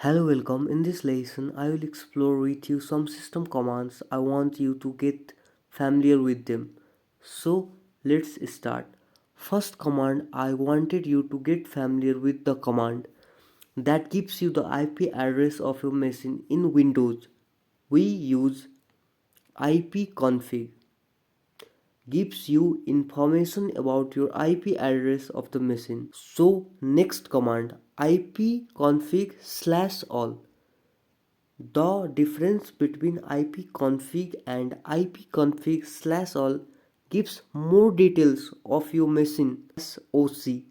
Hello, welcome. In this lesson, I will explore with you some system commands. I want you to get familiar with them. So, let's start. First command, I wanted you to get familiar with the command that gives you the IP address of your machine in Windows. We use ipconfig, gives you information about your IP address of the machine. So, next command, ipconfig/all. The difference between ipconfig and ipconfig/all gives more details of your machine. SOC.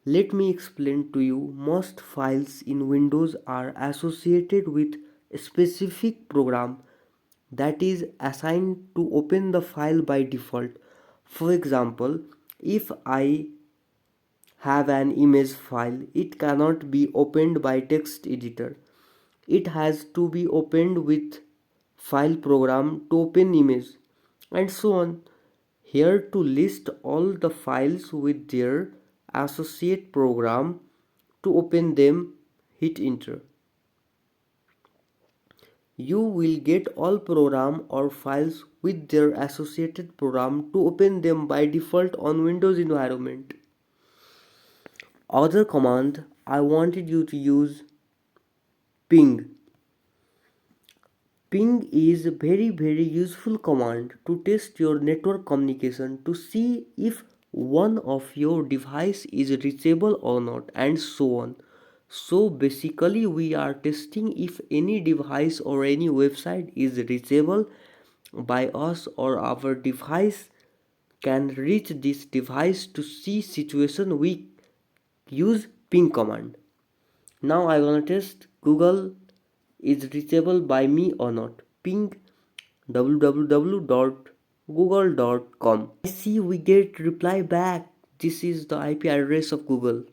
Let me explain to you. Most files in Windows are associated with a specific program that is assigned to open the file by default. For example, if I have an image file, it cannot be opened by text editor. It has to be opened with file program to open image, and so on. Here to list all the files with their associate program. To open them, hit enter. You will get all program or files with their associated program to open them by default on Windows environment. Other command I wanted you to use ping. Ping is a very useful command to test your network communication to see if one of your device is reachable or not, and so on. So basically we are testing if any device or any website is reachable by us, or our device can reach this device. To see situation, we use ping command. Now I gonna test Google is reachable by me or not. Ping www.google.com. I see we get reply back. This is the IP address of Google.